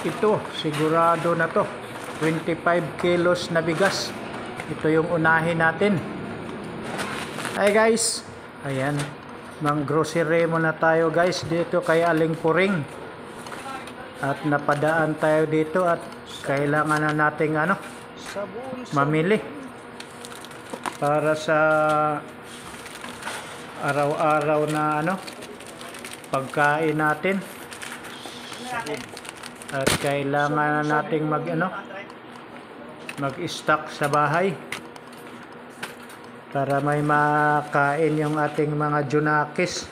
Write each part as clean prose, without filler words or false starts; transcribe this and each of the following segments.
Ito, sigurado na to. 25 kilos na bigas. Ito yung unahin natin. Hi guys. Ayan. Mang grocery muna tayo guys dito kay Aling Puring. At napadaan tayo dito at kailangan na nating mamili para sa araw-araw na pagkain natin. At kailangan na nating mag-stock sa bahay para may makain yung ating mga junakis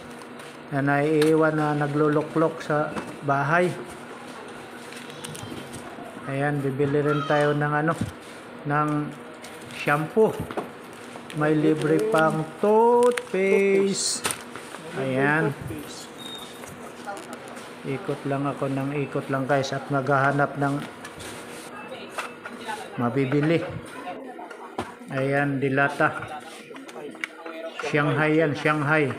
na naiiwan na nagluluklok sa bahay. Ayan, bibili rin tayo ng shampoo. May libre pang toothpaste. Ayan. Ikot lang ako ng ikot lang guys at maghahanap ng mabibili. Ayan, dilata. Shanghai yan, Shanghai.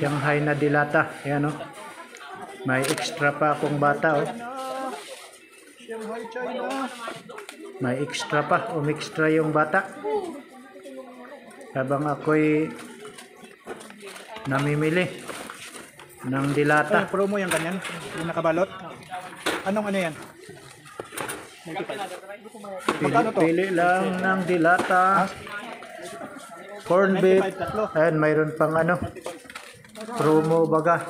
Shanghai na dilata. Ayan May extra pa akong bata May extra pa, extra yung bata. Habang ako'y namimili ng dilata. Promo yung ganyan, yung nakabalot. Anong yan? Pili lang ng dilata. Corn beef. Ayan, mayroon pang promo baga.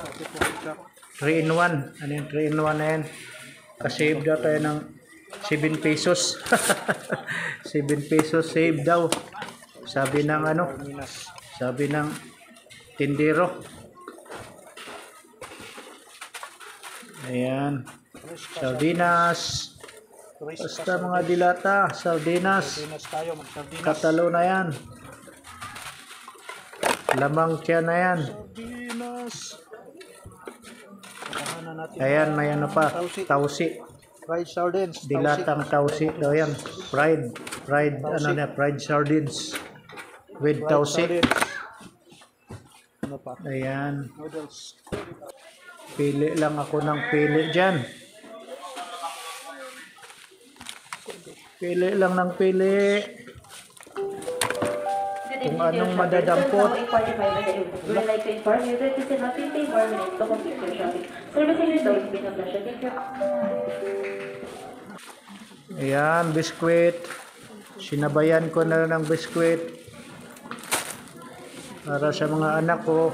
3 in 1. Ano yung 3 in 1 na yan? Kasave daw tayo ng 7 pesos. 7 pesos save daw. Sabi ng sabi ng tindero. Ayan. Sardinas. Basta mga dilata. Sardinas. Katalo na yan. Lamang tiyan na yan. Ayan, may pa. Tausi. Fried sardines. Dilatang tausi daw yan. Fried sardines. With tausi. Ayan. Pili lang ako ng pili dyan. Pili lang ng pili. Kung anong madadampot. Ayan, biskwit. Sinabayan ko na ng biskwit para sa mga anak ko.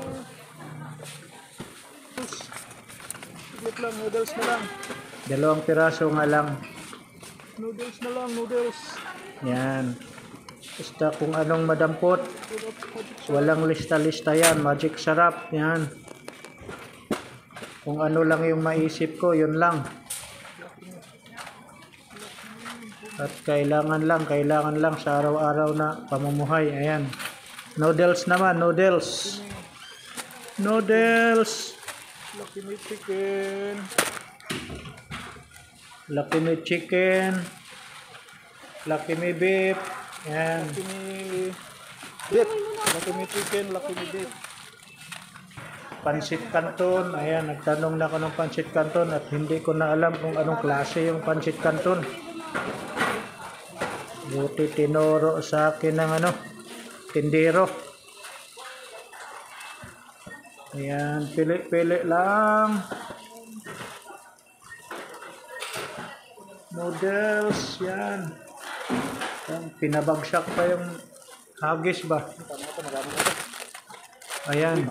Noodles na lang. 2 piraso nga lang. Noodles na lang, noodles. Yan. Basta kung anong madampot. Walang lista-lista yan. Magic sarap. Yan. Kung ano lang yung maisip ko, yun lang. At kailangan lang sa araw-araw na pamumuhay. Ayan. Noodles naman, noodles. Noodles. Lucky Me Chicken. Lucky Me Chicken. Lucky Me Beef. Ayan. Lucky Me Beef. Lucky Me Chicken, Lucky Me Beef. Pansit Canton. Ayan, nagtanong na ako ng Pansit Canton at hindi ko na alam kung anong klase yung Pansit Canton. Buti tinuro sa akin ng tindero. Ayan, pili-pili lang. Noodles, yan. Pinabagsak pa yung hagis ba? Ayan.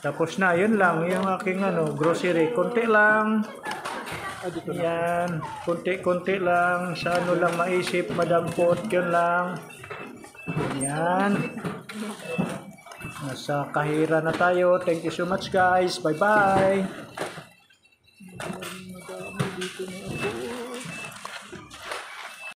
Tapos na, yun lang. Yung aking grocery. Konti lang. Yan. Konti-konti lang. Sa lang maisip, madampot. Yun lang. Yan. Nasa kahira na tayo. Thank you so much guys. Bye-bye.